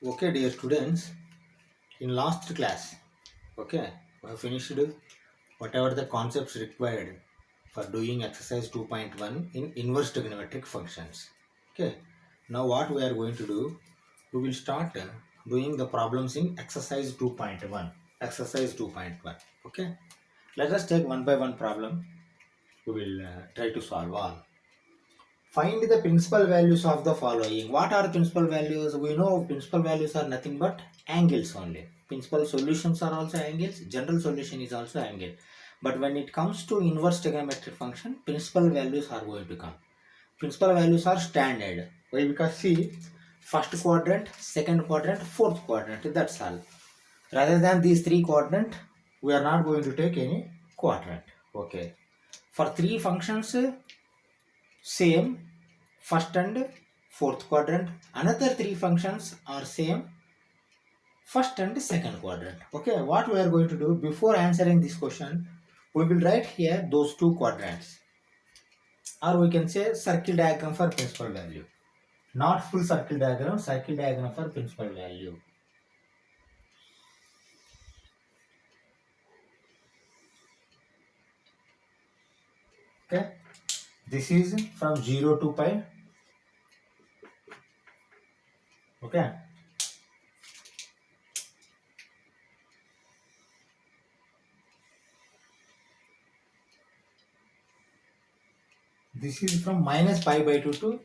Okay, dear students, in last class, okay, we have finished whatever the concepts required for doing exercise 2.1 in inverse trigonometric functions. Okay, now what we are going to do, we will start doing the problems in exercise 2.1. Exercise 2.1. Okay, let us take one by one problem. We will try to solve all. Find the principal values of the following. What are principal values? We know principal values are nothing but angles only. Principal solutions are also angles. General solution is also angle. But when it comes to inverse trigonometric function, principal values are going to come. Principal values are standard. Why? Because see, first quadrant, second quadrant, fourth quadrant. That's all. Rather than these three quadrant, we are not going to take any quadrant. Okay. For three functions, same first and fourth quadrant. Another three functions are same first and second quadrant. Okay, what we are going to do before answering this question, we will write here those two quadrants, or we can say circle diagram for principal value. Not full circle diagram for principal value. Okay, this is from 0 to pi. Okay, this is from minus pi by 2 to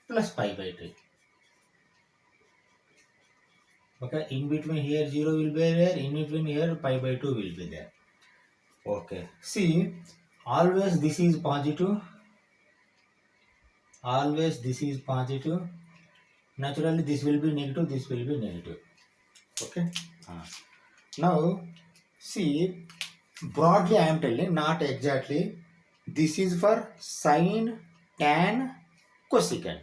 plus pi by 2. Okay, in between here 0 will be there, in between here pi by 2 will be there. Okay, see, always this is positive, always this is positive. Naturally this will be negative, this will be negative. Okay, now see, broadly I am telling, not exactly. This is for sine, tan, cosecant.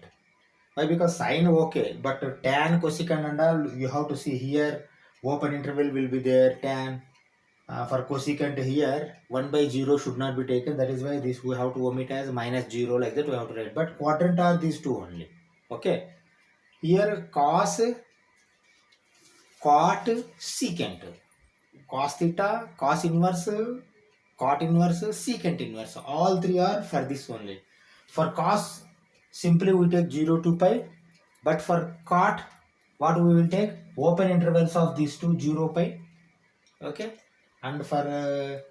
Why? Because sine okay, but tan, cosecant and all you have to see here. Open interval will be there, tan. For cosecant here 1 by 0 should not be taken, that is why this we have to omit as minus 0, like that we have to write, but quadrant are these two only. Okay, here cos, cot, secant, cos theta, cos inverse, cot inverse, secant inverse, all three are for this only. For cos simply we take 0 to pi, but for cot what we will take, open intervals of these two, 0 pi. Okay, and for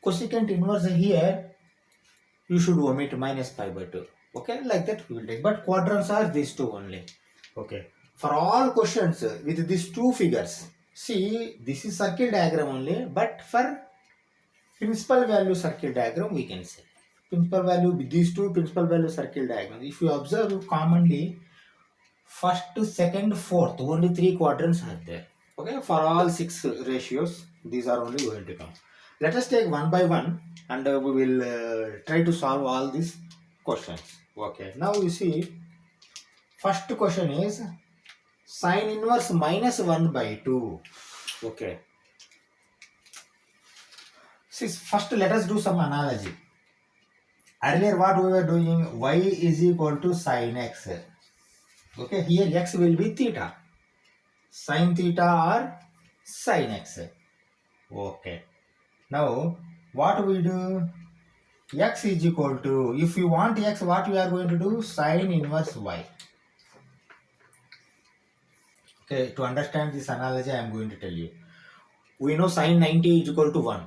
cosecant inverse here you should omit minus pi by 2. Okay, like that we will take, but quadrants are these two only. Okay, for all questions with these two figures, see, this is circle diagram only, but for principal value circle diagram we can say principal value, these two principal value circle diagram, if you observe commonly first, second, fourth, only three quadrants are there. Okay, for all six ratios these are only going to come. Let us take one by one and we will try to solve all these questions. Okay, now you see, first question is sine inverse minus 1 by 2. Okay, see, first let us do some analogy. Earlier what we were doing, y is equal to sine x. Okay, here x will be theta, sin theta or sin x. Okay, now what we do, x is equal to, if you want x, what we are going to do, sin inverse y. Okay, to understand this analogy I am going to tell you. We know sin 90 is equal to 1.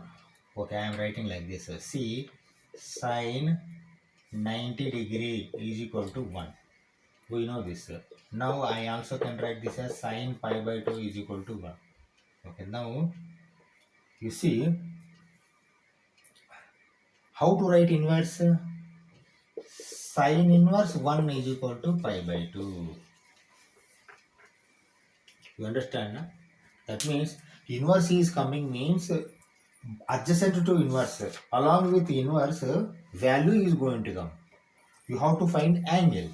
Okay, I am writing like this. See, sin 90 degree is equal to 1. We know this. Now I also can write this as sin pi by 2 is equal to 1. Okay, now you see how to write inverse. Sin inverse 1 is equal to pi by 2. You understand? Na? That means inverse is coming means adjacent to inverse. Along with inverse, value is going to come. You have to find angle.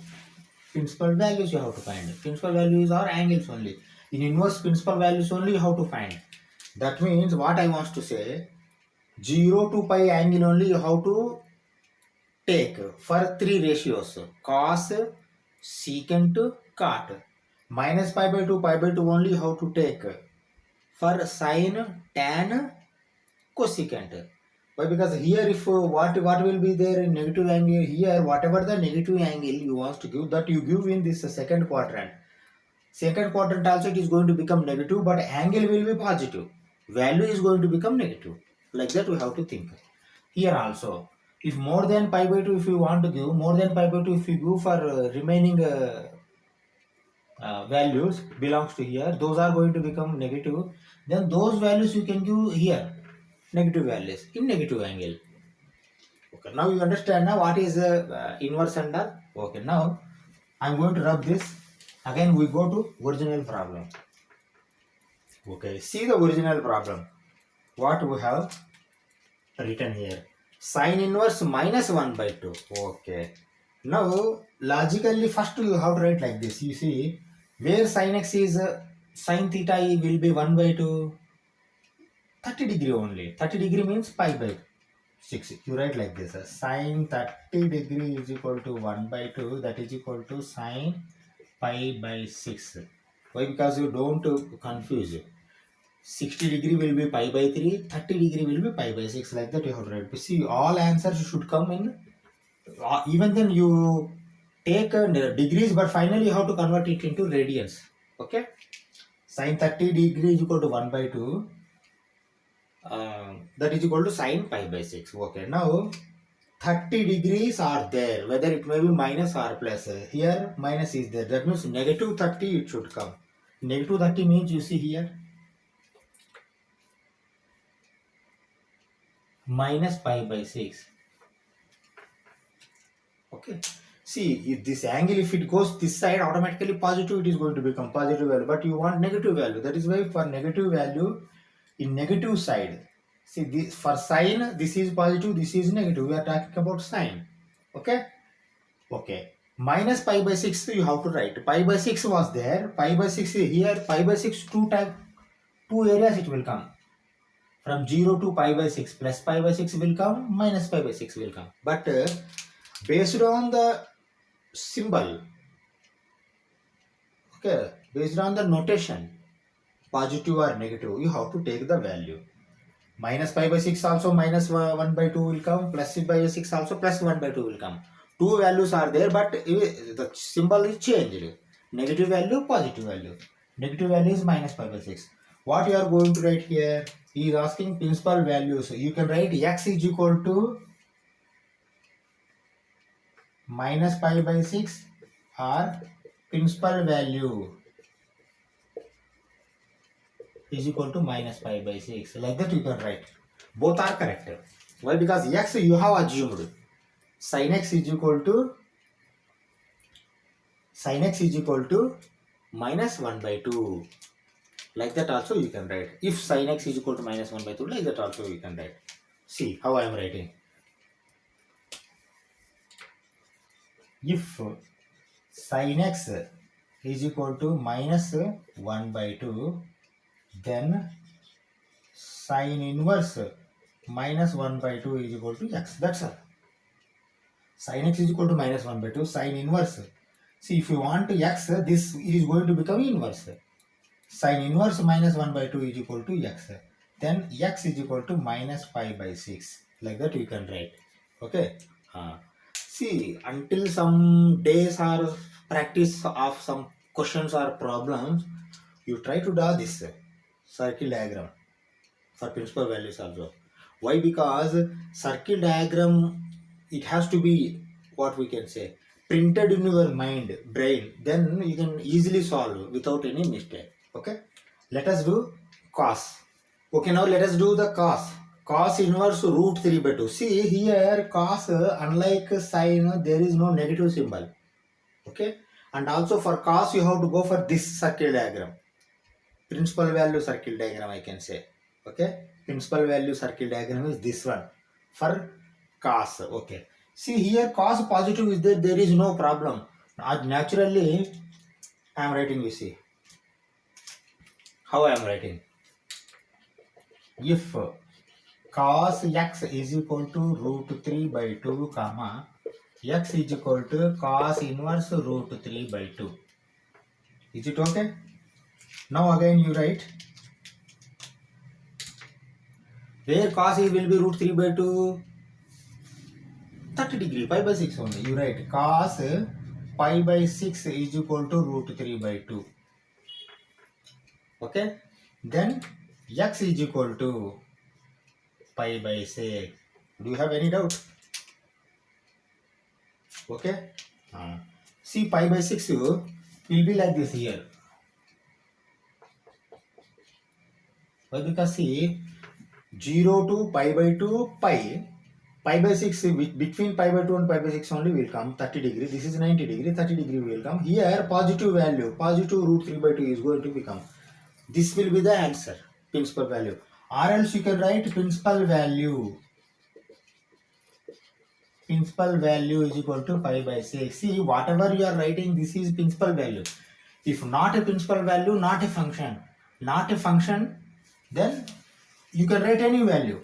Principal values you have to find. Principal values are angles only. In inverse, principal values only you have to find. That means what I want to say, 0 to pi angle only you have to take for three ratios, cos, secant, cot. minus pi by 2 only how to take for sine, tan, cosecant. Why? Because here if what will be there in negative angle, here whatever the negative angle you want to give, that you give in this second quadrant. Second quadrant also it is going to become negative, but angle will be positive. Value is going to become negative. Like that we have to think. Here also, if more than pi by 2, if you want to give more than pi by 2, if you give for remaining values belongs to here, those are going to become negative. Then those values you can give here, negative values in negative angle. Okay, now you understand now what is inverse under. Okay, now I'm going to rub this. Again, we go to original problem. Okay, see the original problem. What we have written here. Sine inverse minus 1 by 2. Okay. Now, logically, first you have to write like this. You see, where sin x is sin theta will be 1 by 2, 30 degree only. 30 degree means pi by 6. You write like this. Sin 30 degree is equal to 1 by 2. That is equal to sin pi by 6. Why? Because you don't confuse. 60 degree will be pi by 3, 30 degree will be pi by 6. Like that you have to write. See, all answers should come in. Even then you take degrees, but finally you have to convert it into radians. Okay. Sin 30 degree is equal to 1 by 2. That is equal to sin pi by 6. Okay. Now 30 degrees are there, whether it may be minus or plus. Here minus is there. That means negative 30 it should come. Negative 30 means you see here minus pi by 6. Okay. See, if this angle, if it goes this side, automatically positive, it is going to become positive value. But you want negative value. That is why for negative value, in negative side, see this for sine, this is positive, this is negative. We are talking about sine. Okay. Okay. Minus pi by 6, you have to write. Pi by 6 was there. Pi by 6 here. Pi by 6, two areas it will come. From 0 to pi by 6, plus pi by 6 will come, minus pi by 6 will come. But based on the symbol, okay, based on the notation, positive or negative, you have to take the value. Minus pi by 6 also minus 1 by 2 will come, plus by 6 also plus 1 by 2 will come. Two values are there, but the symbol is changed. Negative value, positive value. Negative value is minus pi by 6. What you are going to write here? He is asking principal values. You can write x is equal to minus pi by 6 or principal value is equal to minus pi by 6. Like that you can write. Both are correct. Why? Because x you have assumed. Sin x is equal to minus 1 by 2. Like that also you can write. If sin x is equal to minus 1 by 2, like that also you can write. See how I am writing. If sin x is equal to minus 1 by 2, then sin inverse minus 1 by 2 is equal to x. That's all. Sin x is equal to minus 1 by 2, sin inverse. See, if you want x, this is going to become inverse. Sin inverse minus 1 by 2 is equal to x. Then x is equal to minus pi by 6. Like that you can write. Okay. See, until some days or practice of some questions or problems, you try to draw this circle diagram for principal values also. Why? Because circle diagram, it has to be, what we can say, printed in your mind, brain. Then you can easily solve without any mistake. Okay. Let us do cos. Okay, now let us do the cos. Cos inverse root 3 by 2. See here cos, unlike sin, there is no negative symbol. Okay. And also for cos, you have to go for this circle diagram. Principal value circle diagram, I can say. Okay. Principal value circle diagram is this one for cos. Okay. See here cos positive is there. There is no problem. Naturally, I am writing, you see. How I am writing? If cos x is equal to root 3 by 2, comma, x is equal to cos inverse root 3 by 2. Is it okay? Now again you write where cos A will be root 3 by 2, 30 degree, pi by 6 only. You write cos pi by 6 is equal to root 3 by 2. Okay? Then x is equal to pi by 6. Do you have any doubt? Okay? See, pi by 6 will be like this here. Why? Because see, 0 to pi by 2 pi by 6 between pi by 2 and pi by 6 only will come 30 degree. This is 90 degree, 30 degree will come. Here positive value, positive root 3 by 2 is going to become. This will be the answer, principal value. Or else you can write principal value. Principal value is equal to pi by 6. See, whatever you are writing, this is principal value. If not a principal value, not a function. Not a function, then you can write any value.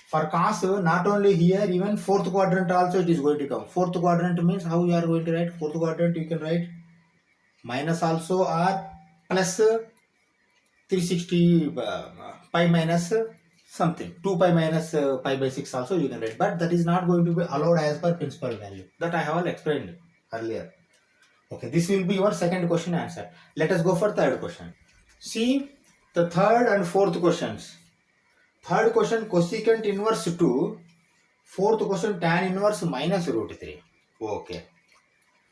For cos, not only here, even fourth quadrant also it is going to come. Fourth quadrant means how you are going to write? Fourth quadrant you can write minus also or plus 360 pi minus something. 2 pi minus pi by 6 also you can write. But that is not going to be allowed as per principal value. That I have explained earlier. Okay, this will be your second question answer. Let us go for third question. See the third and fourth questions. Third question cosecant inverse 2. Fourth question tan inverse minus root 3. Okay.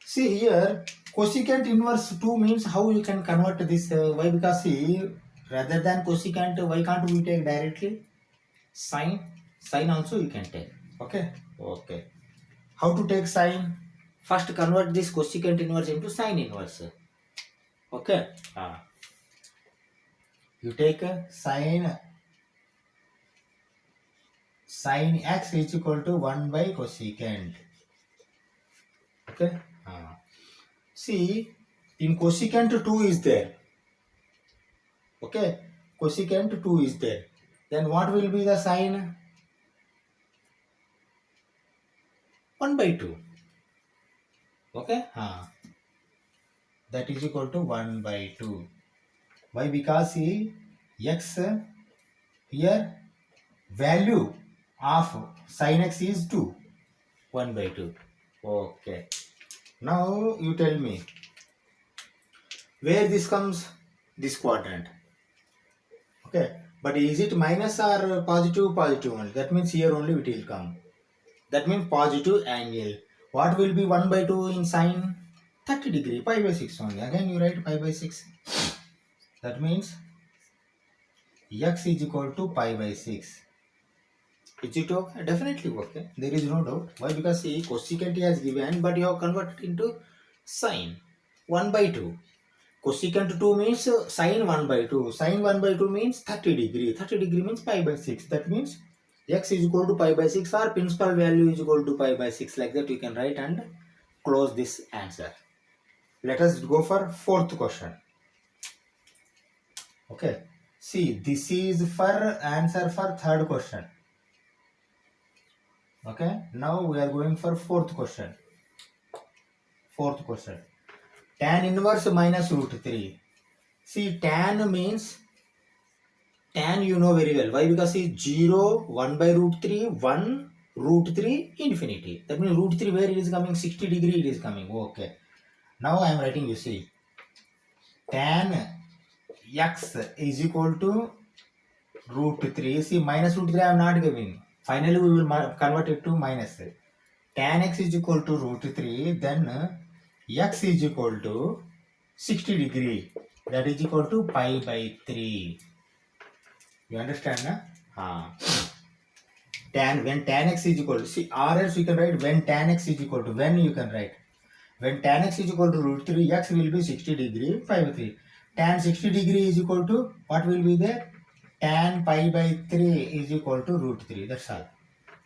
See here cosecant inverse 2 means how you can convert this. Why? Because see, rather than cosecant, why can't we take directly sine? Sine also you can take. Okay. Okay. How to take sine? First convert this cosecant inverse into sine inverse. Okay. You take sine x is equal to 1 by cosecant. Okay. See, in cosecant 2 is there. Okay. Cosecant 2 is there. Then what will be the sine? 1 by 2. Okay. That is equal to 1 by 2. Why? Because see, x here value of sin x is 2. 1 by 2. Okay. Now you tell me where this comes, this quadrant. Okay. But is it minus or positive? Positive only. That means here only it will come. That means positive angle. What will be 1 by 2 in sine? 30 degree. Pi by 6 only. Again you write pi by 6. That means x is equal to pi by 6. Is it okay? Definitely okay. There is no doubt. Why? Because see, cosecant has given, but you have converted into sine 1 by 2. Cosecant 2 means sine 1 by 2. Sine 1 by 2 means 30 degree. 30 degree means pi by 6. That means x is equal to pi by 6 or principal value is equal to pi by 6. Like that you can write and close this answer. Let us go for fourth question. Okay. See, this is for answer for third question. Okay. Now we are going for fourth question. Fourth question. Tan inverse minus root 3. See, tan means, tan you know very well. Why? Because it's 0, 1 by root 3, 1, root 3, infinity. That means root 3 where it is coming? 60 degree it is coming. Okay. Now I am writing, you see. Tan x is equal to root 3. See, minus root 3 I am not giving. Finally we will convert it to minus. Tan x is equal to root 3. Then x is equal to 60 degree. That is equal to pi by 3. You understand, na? When tan x is equal to, see, or else you can write when tan x is equal to, when you can write. When tan x is equal to root 3, x will be 60 degree, pi by 3. Tan 60 degree is equal to, what will be there? Tan pi by 3 is equal to root 3. That's all.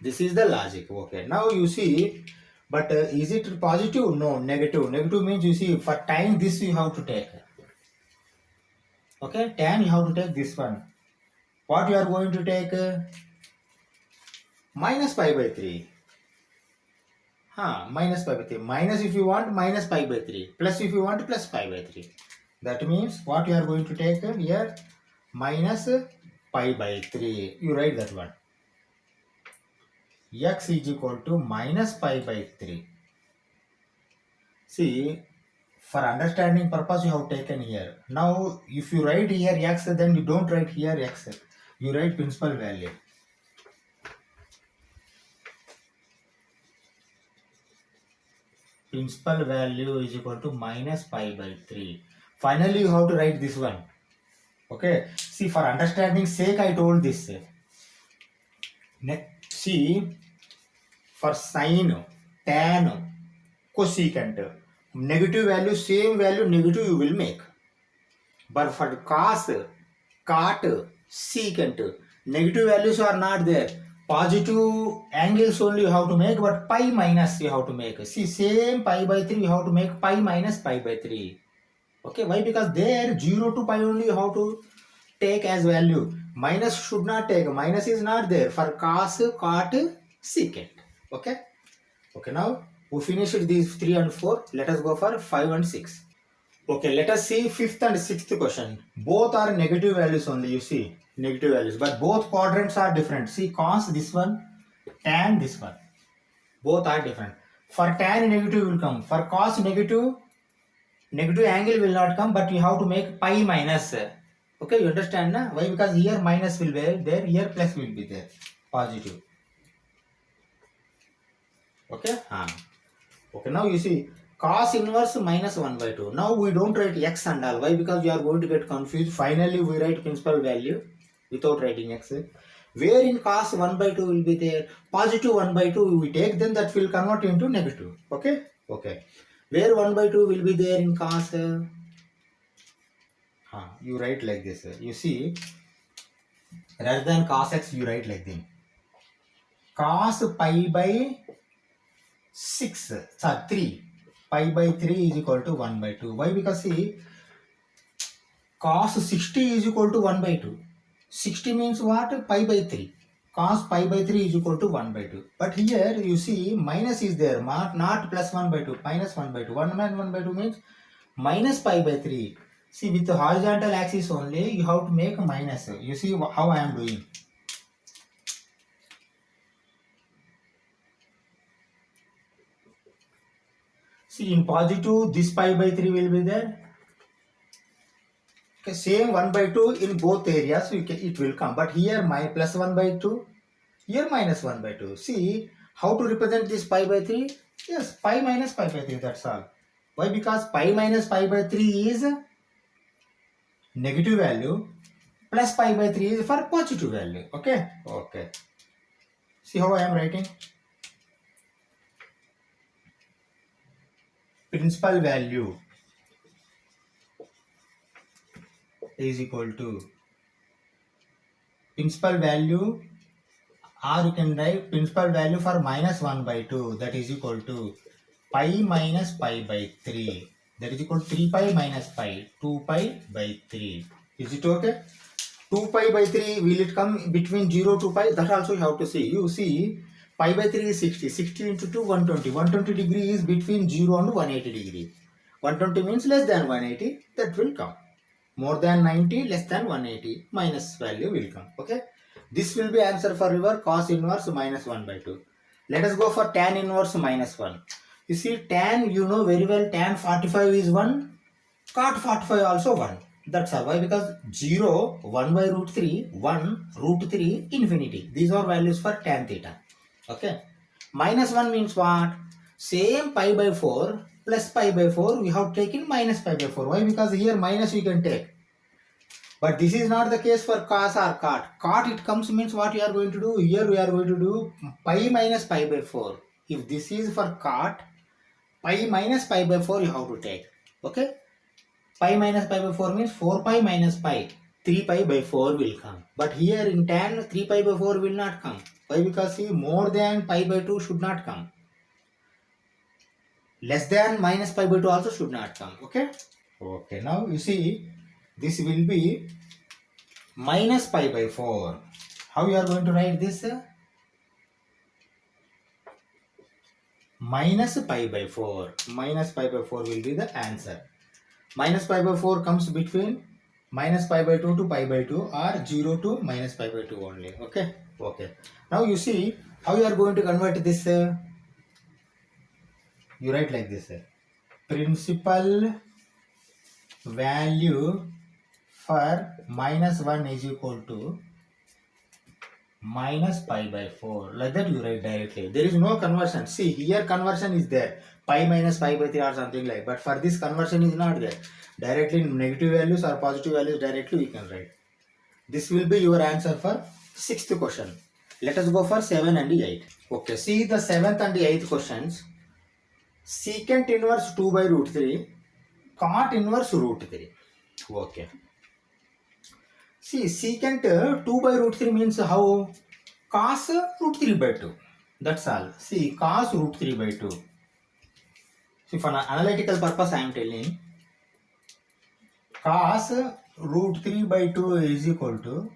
This is the logic. Okay. Now you see, but is it positive? No, negative. Negative means, you see, for tan this you have to take. Okay. Tan you have to take this one. What you are going to take? Minus pi by 3. minus pi by 3. Minus if you want, minus pi by 3. Plus if you want, plus pi by 3. That means what you are going to take here? Minus pi by 3. You write that one. X is equal to minus pi by 3. See, for understanding purpose you have taken here. Now if you write here x, then you don't write here x. You write principal value. Principal value is equal to minus pi by 3. Finally you have to write this one. Okay. See, for understanding sake I told this. Next, see, for sine, tan, cosecant, negative value, same value negative you will make. But for cos, cot, secant, negative values are not there. Positive angles only you have to make, but pi minus you have to make. See, same pi by 3 you have to make pi minus pi by 3. Okay, why? Because there 0 to pi only you have to take as value. Minus should not take. Minus is not there for cos, cot, secant. Okay. Okay, now we finished these 3 and 4. Let us go for 5 and 6. Okay, let us see 5th and 6th question. Both are negative values only, you see. Negative values. But both quadrants are different. See, cos this one, tan this one. Both are different. For tan negative will come. For cos negative angle will not come, but you have to make pi minus. Okay, you understand na? Why? Because here minus will be there, here plus will be there. Positive. Okay? Okay, now you see cos inverse minus 1 by 2. Now we don't write x and all. Why? Because you are going to get confused. Finally we write principal value without writing x. Where in cos 1 by 2 will be there? Positive 1 by 2 we take, then that will convert into negative. Okay? Okay. Where 1 by 2 will be there in cos? You write like this. You see, rather than cos x, you write like this. Cos pi by 6, 3. Pi by 3 is equal to 1 by 2. Why? Because see, cos 60 is equal to 1 by 2. 60 means what? Pi by 3. Cos pi by 3 is equal to 1 by 2. But here you see minus is there, not plus 1 by 2, minus 1 by 2. 1 minus 1 by 2 means minus pi by 3. See, with the horizontal axis only, you have to make a minus. You see how I am doing. See, in positive, this pi by 3 will be there. Okay, same 1 by 2 in both areas, it will come. But here, my plus 1 by 2, here minus 1 by 2. See, how to represent this pi by 3? Yes, pi minus pi by 3, that's all. Why? Because pi minus pi by 3 is negative value, plus pi by 3 is for positive value. Okay? Okay. See how I am writing? Principal value is equal to principal value, or you can write principal value for minus 1 by 2, that is equal to pi minus pi by 3, that is equal to 3 pi minus pi, 2 pi by 3. Is it okay? 2 pi by 3, will it come between 0 to pi? That also you have to see. You see, pi by 3 is 60. 60 into 2, 120. 120 degree is between 0 and 180 degree. 120 means less than 180. That will come. More than 90, less than 180. Minus value will come. Okay. This will be answer for your cos inverse minus 1 by 2. Let us go for tan inverse minus 1. You see, tan, you know very well, tan 45 is 1. Cot 45 also 1. That's all. Why? Because 0, 1 by root 3, 1, root 3, infinity. These are values for tan theta. Okay. Minus 1 means what? Same pi by 4 plus pi by 4, we have taken minus pi by 4. Why? Because here minus you can take. But this is not the case for cos or cot. Cot it comes means what you are going to do? Here we are going to do pi minus pi by 4. If this is for cot, pi minus pi by 4 you have to take. Okay. Pi minus pi by 4 means 4 pi minus pi. 3 pi by 4 will come. But here in tan, 3 pi by 4 will not come. Why? Because see, more than pi by 2 should not come. Less than minus pi by 2 also should not come. Okay? Okay, now you see, this will be minus pi by 4. How you are going to write this? minus pi by 4. Minus pi by 4 will be the answer. Minus pi by 4 comes between minus pi by 2 to pi by 2 or 0 to minus pi by 2 only. Okay. Okay. Now you see how you are going to convert this. You write like this. Principal value for minus 1 is equal to minus pi by 4. Like that you write directly. There is no conversion. See, here conversion is there. Pi minus pi by 3 or something like. But for this conversion is not there. Directly negative values or positive values directly we can write. This will be your answer for 6th question. Let us go for 7 and 8. Okay, see the 7th and 8th questions. Secant inverse 2 by root 3. Cot inverse root 3. Okay. See, secant 2 by root 3 means how? Cos root 3 by 2. That's all. See, cos root 3 by 2. See, for analytical purpose I am telling. Cos root 3 by 2 is equal to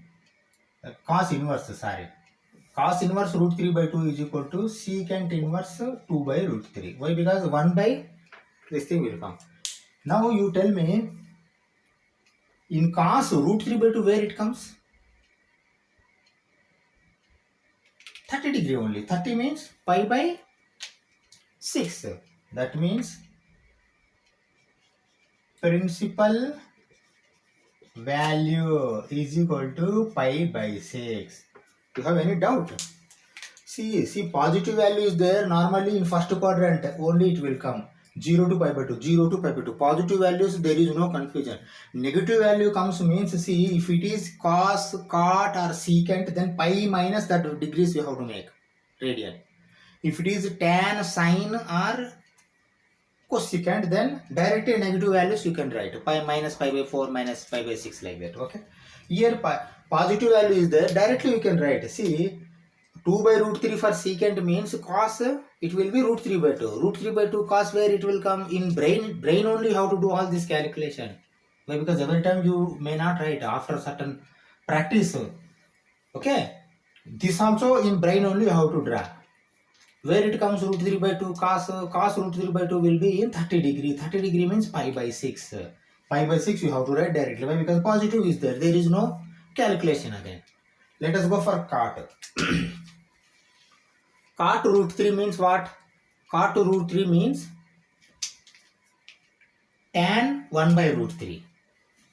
cos inverse, sorry. Cos inverse root 3 by 2 is equal to secant inverse 2 by root 3. Why? Because 1 by this thing will come. Now you tell me, in cos root 3 by 2 where it comes? 30 degree only. 30 means pi by 6. That means principal value is equal to pi by 6. Do you have any doubt? See, positive value is there. Normally in first quadrant only it will come. 0 to pi by 2, 0 to pi by 2. Positive values, there is no confusion. Negative value comes means, see, if it is cos, cot or secant, then pi minus that degrees you have to make, radian. If it is tan, sine or cosecant, then directly negative values you can write. Pi minus pi by 4 minus pi by 6 like that. Okay. Here positive value is there. Directly you can write. See, 2 by root 3 for secant means cos, it will be root 3 by 2. Root 3 by 2 cos, where it will come? In brain only how to do all this calculation. Why? Because every time you may not write after certain practice. Okay. This also in brain only you have to draw. Where it comes root 3 by 2 cos root 3 by 2 will be in 30 degree. 30 degree means pi by 6. Pi by 6 you have to write directly. Why? Because positive is there. There is no calculation again. Let us go for cot. Cot root 3 means what? Cot root 3 means tan 1 by root 3.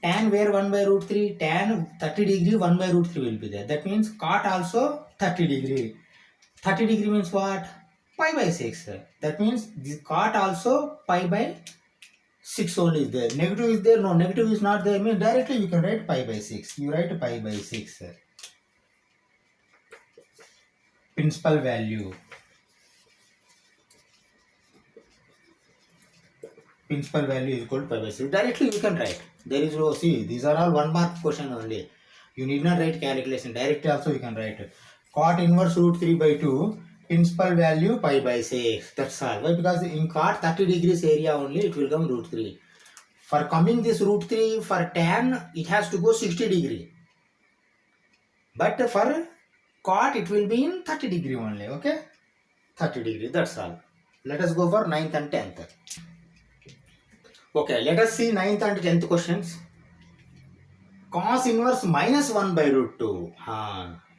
Tan where 1 by root 3? Tan 30 degree 1 by root 3 will be there. That means cot also 30 degree. 30 degree means what? Pi by 6. That means this cot also pi by 6 only is there. Negative is there? No, negative is not there. Means directly you can write pi by 6. You write pi by 6. Principal value. Principal value is equal to pi by 6. Directly you can write. There is no, see, these are all 1 mark question only. You need not write calculation. Directly also you can write. Cot inverse root 3 by 2. Principal value pi by 6. That's all. Why? Because in cot 30 degrees area only it will come root 3. For coming this root 3 for tan, it has to go 60 degree. But for cot it will be in 30 degree only. Okay. 30 degree. That's all. Let us go for 9th and 10th. Okay, let us see 9th and 10th questions. Cos inverse minus 1 by root 2.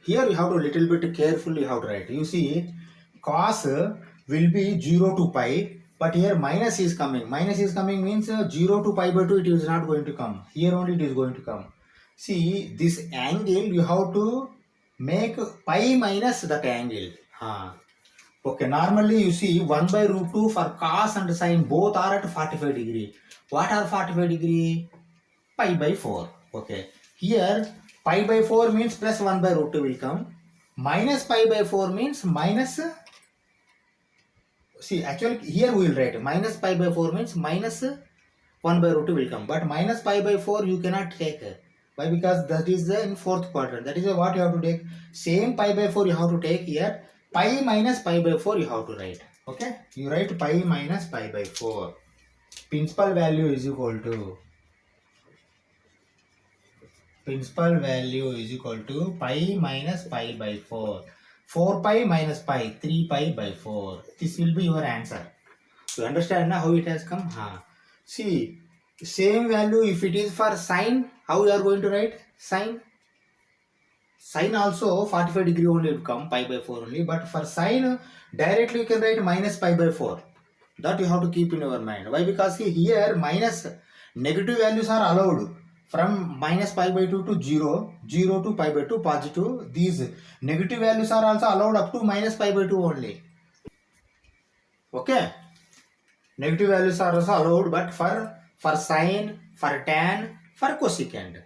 Here you have to little bit carefully you have to write. You see, cos will be 0 to pi, but here minus is coming. Minus is coming means 0 to pi by 2 it is not going to come. Here only it is going to come. See, this angle you have to make pi minus that angle. Okay, normally you see 1 by root 2 for cos and sine both are at 45 degree. What are 45 degree? Pi by 4. Okay. Here pi by 4 means plus 1 by root 2 will come. Minus pi by 4 means minus. See, actually here we will write minus pi by 4 means minus 1 by root 2 will come. But minus pi by 4 you cannot take. Why? Because that is in 4th quadrant. That is what you have to take. Same pi by 4 you have to take here. Pi minus pi by 4 you have to write. Okay. You write pi minus pi by 4. Principal value is equal to pi minus pi by 4. 4 pi minus pi, 3 pi by 4. This will be your answer. You understand now how it has come? See, same value if it is for sine, how you are going to write? Sine also 45 degree only will come, pi by 4 only. But for sine, directly you can write minus pi by 4. That you have to keep in your mind. Why? Because here minus negative values are allowed from minus pi by 2 to 0, 0 to pi by 2 positive. These negative values are also allowed up to minus pi by 2 only. Okay. Negative values are also allowed, but for sine, for tan, for cosecant,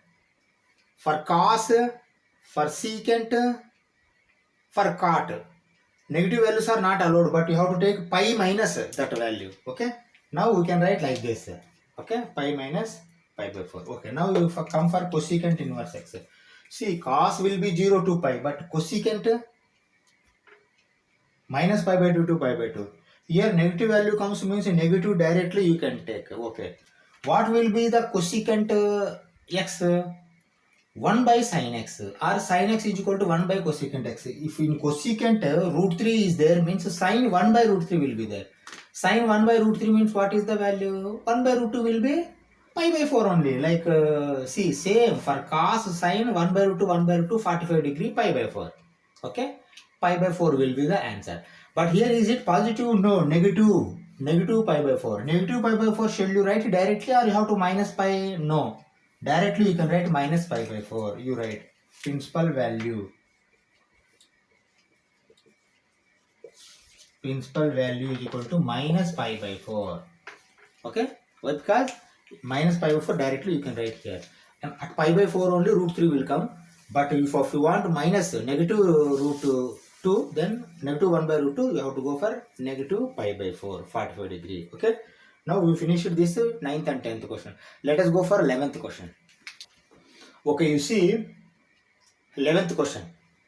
for cos, for secant, for cot. Negative values are not allowed, but you have to take pi minus that value. Okay. Now we can write like this. Okay. Pi minus pi by 4. Okay. Now you come for cosecant inverse x. See, cos will be 0 to pi, but cosecant minus pi by 2 to pi by 2. Here negative value comes means negative directly you can take. Okay. What will be the cosecant x? 1 by sin x or sin x is equal to 1 by cosecant x. If in cosecant root 3 is there means sin 1 by root 3 will be there. Sin 1 by root 3 means what is the value? 1 by root 2 will be pi by 4 only. Like see, same for cos sin 1 by root 2, 1 by root 2, 45 degree pi by 4. Okay. Pi by 4 will be the answer. But here is it positive? No, negative. Negative pi by 4. Negative pi by 4 shall you write directly or you have to minus pi? No. Directly you can write minus pi by 4. You write principal value. Principal value is equal to minus pi by 4. Okay? Why? Because minus pi by 4 directly you can write here. And at pi by 4 only root 3 will come. But if you want minus negative root 2, then negative 1 by root 2, you have to go for negative pi by 4, 45 degree. Okay? Now we finished this 9th and 10th question. Let us go for 11th question. Okay, you see, 11th question.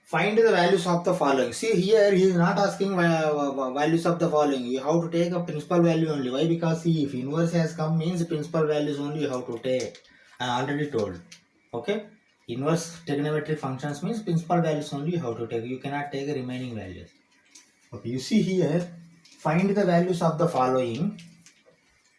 Find the values of the following. See here, he is not asking values of the following. You have to take a principal value only. Why? Because see, if inverse has come means principal values only you have to take. I already told. Okay? Inverse trigonometric functions means principal values only you have to take. You cannot take remaining values. Okay, you see here, find the values of the following.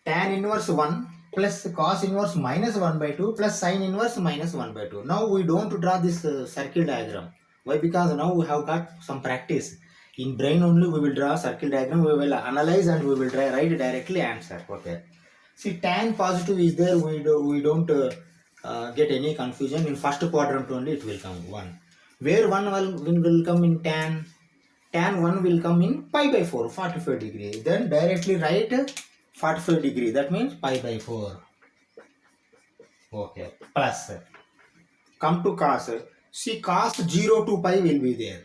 Tan inverse 1 plus cos inverse minus 1 by 2 plus sin inverse minus 1 by 2. Now we don't draw this circle diagram. Why? Because now we have got some practice. In brain only we will draw circle diagram, we will analyze and we will write directly answer. Okay. See, tan positive is there, we don't get any confusion. In first quadrant only it will come 1. Where 1 will come in tan? Tan 1 will come in pi by 4, 45 degree. Then directly write 45 degree. That means pi by 4. Okay. Plus. Come to cos. See, cos 0 to pi will be there.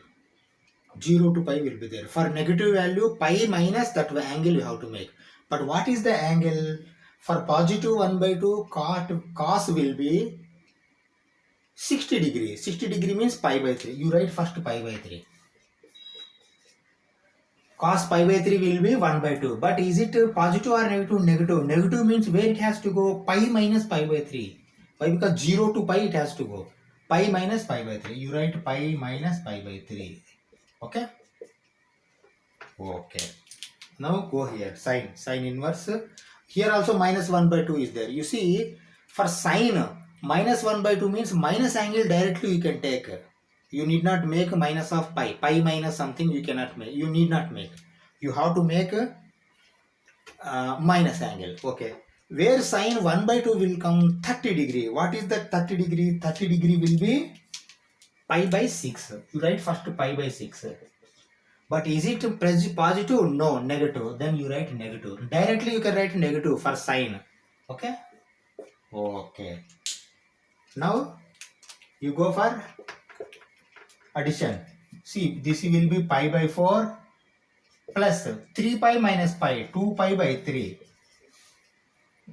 0 to pi will be there. For negative value, pi minus that angle you have to make. But what is the angle? For positive 1 by 2, cos will be 60 degree. 60 degree means pi by 3. You write first pi by 3. Cos pi by 3 will be 1 by 2. But is it positive or negative? Negative. Negative means where it has to go? Pi minus pi by 3. Why? Because 0 to pi it has to go. Pi minus pi by 3. You write pi minus pi by 3. Okay? Okay. Now go here. Sine inverse. Here also minus 1 by 2 is there. You see, for sine, minus 1 by 2 means minus angle directly you can take. You need not make minus of pi. Pi minus something you cannot make. You need not make. You have to make minus angle. Okay. Where sine 1 by 2 will come 30 degree. What is that 30 degree? 30 degree will be pi by 6. You write first pi by 6. But is it positive? No, negative. Then you write negative. Directly you can write negative for sine. Okay? Okay. Now you go for addition. See, this will be pi by 4 plus 3 pi minus pi, 2 pi by 3.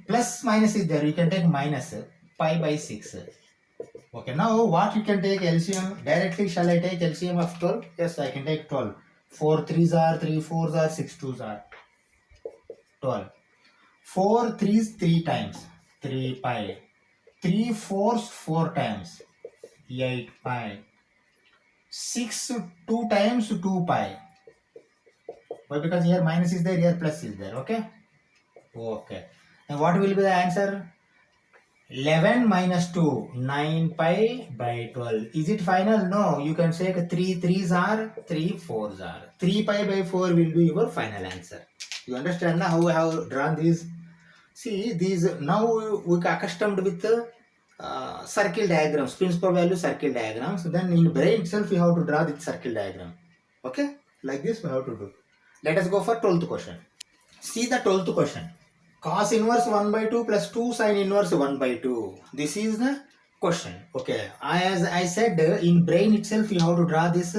Plus minus is there, you can take minus pi by 6. Okay, now what you can take LCM? Directly shall I take LCM of 12? Yes, I can take 12. 4 3s are 3 4s are 6 2s are 12. 4 3s 3 times 3 pi. 3 4s 4 times 8 pi. 6 2 times 2 pi. Why? Because here minus is there, here plus is there. Okay. Okay. And what will be the answer? 11 minus 2, 9 pi by 12. Is it final? No. You can say 3 3s are, 3 4s are. 3 pi by 4 will be your final answer. You understand now how I have drawn these? See, these now we are accustomed with circle diagrams, principal value circle diagrams. Then in brain itself, you have to draw the circle diagram. Okay? Like this we have to do. Let us go for 12th question. See the 12th question. Cos inverse 1 by 2 plus 2 sin inverse 1 by 2. This is the question. Okay. As I said, in brain itself, you have to draw this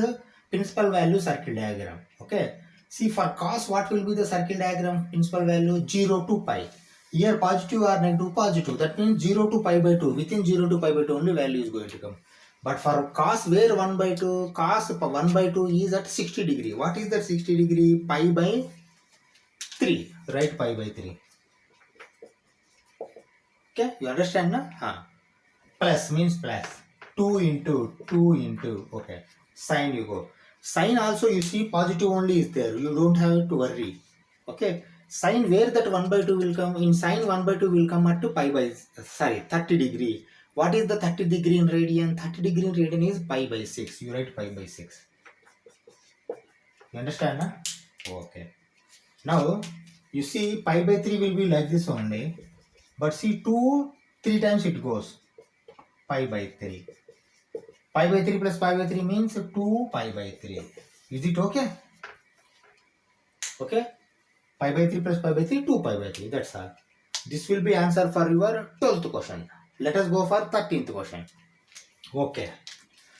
principal value circle diagram. Okay. See, for cos, what will be the circle diagram? Principal value 0 to pi. Here positive or negative positive. That means 0 to pi by 2. Within 0 to pi by 2 only value is going to come. But for cos where 1 by 2, cos 1 by 2 is at 60 degree. What is that 60 degree? Pi by 3. Right, pi by 3. Okay, you understand now? Plus means plus. 2 into, okay. Sine you go. Sine also you see positive only is there. You don't have to worry. Okay. Sine where that 1 by 2 will come? In sine 1 by 2 will come at 30 degree. What is the 30 degree in radian? 30 degree in radian is pi by 6. You write pi by 6. You understand now? Okay. Now, you see pi by 3 will be like this only. But see 2, 3 times it goes. Pi by 3. Pi by 3 plus pi by 3 means 2 pi by 3. Is it okay? Okay? Pi by 3 plus pi by 3, 2 pi by 3. That's all. This will be answer for your 12th question. Let us go for 13th question. Okay.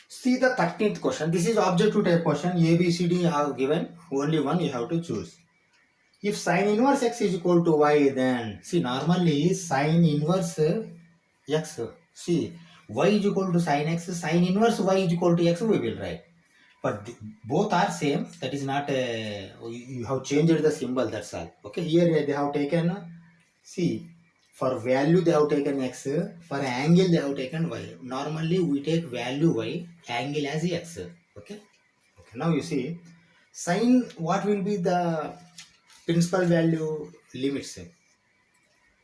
See the 13th question. This is objective type question. A, B, C, D have given. Only one you have to choose. If sin inverse x is equal to y, then see normally sin inverse x. See y is equal to sin x, sin inverse y is equal to x we will write. But both are same. That is not you have changed the symbol. That's all. Okay. Here they have taken. See, for value they have taken x. For angle they have taken y. Normally we take value y, angle as x. Okay. Okay. Now you see, sin what will be the principal value limits?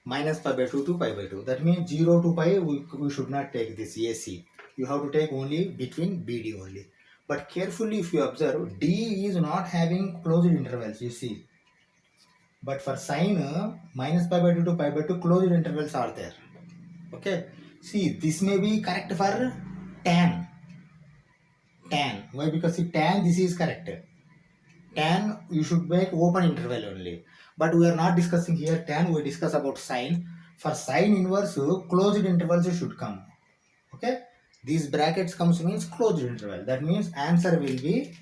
Minus pi by 2 to pi by 2. That means 0 to pi, we should not take this AC. You have to take only between BD only. But carefully if you observe, D is not having closed intervals, you see. But for sine, minus pi by 2 to pi by 2, closed intervals are there. Okay. See, this may be correct for tan. Tan. Why? Because see, tan, this is correct. Tan, you should make open interval only. But we are not discussing here tan, we discuss about sine. For sine inverse, closed intervals should come. Okay. These brackets comes means closed interval. That means answer will be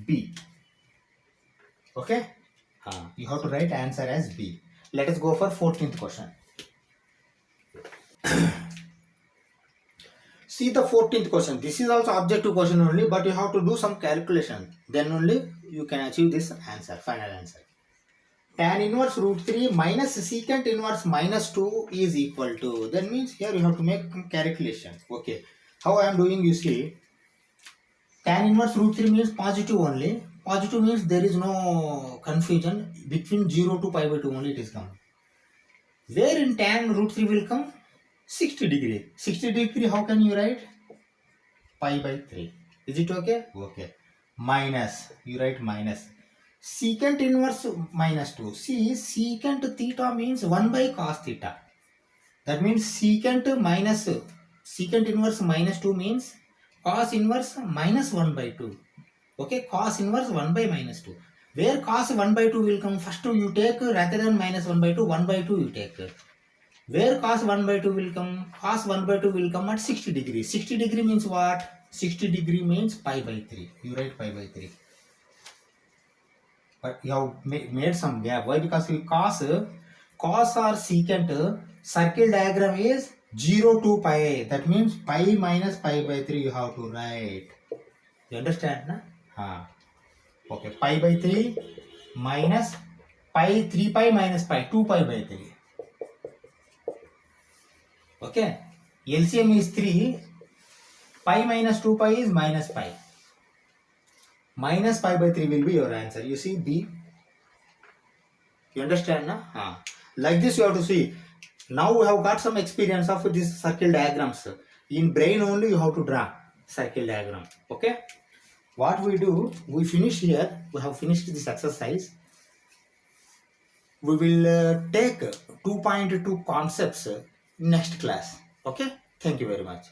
B. Okay. You have to write answer as B. Let us go for 14th question. See the 14th question. This is also objective question only, but you have to do some calculation. Then only you can achieve this answer, final answer. Tan inverse root 3 minus secant inverse minus 2 is equal to. That means here you have to make calculation. Okay. How I am doing, you see. Tan inverse root 3 means positive only. Positive means there is no confusion. Between 0 to pi by 2 only it is come. Where in tan root 3 will come? 60 degree. 60 degree, how can you write? Pi by 3. Is it okay? Okay. Minus. You write minus. Secant inverse minus 2. See, secant theta means 1 by cos theta. That means secant inverse minus 2 means cos inverse minus 1 by 2. Okay, cos inverse 1 by minus 2. Where cos 1 by 2 will come? First you take rather than minus 1 by 2, 1 by 2 you take. Where cos 1 by 2 will come? Cos 1 by 2 will come at 60 degree. 60 degree means what? 60 degree means pi by 3. You write pi by 3. But you have made some gap. Why? Because we cos or secant circle diagram is 0 to pi. That means pi minus pi by 3 you have to write. You understand? Na? Okay. Pi by 3 minus pi, 3 pi minus pi, 2 pi by 3. Okay. LCM is 3. Pi minus 2 pi is minus pi. minus pi by 3 will be your answer. You see B. You understand now? Like this you have to see. Now we have got some experience of this circle diagrams. In brain only you have to draw circle diagram. Okay. What we do, we finish here. We have finished this exercise. We will take 2.2 concepts next class. Okay. Thank you very much.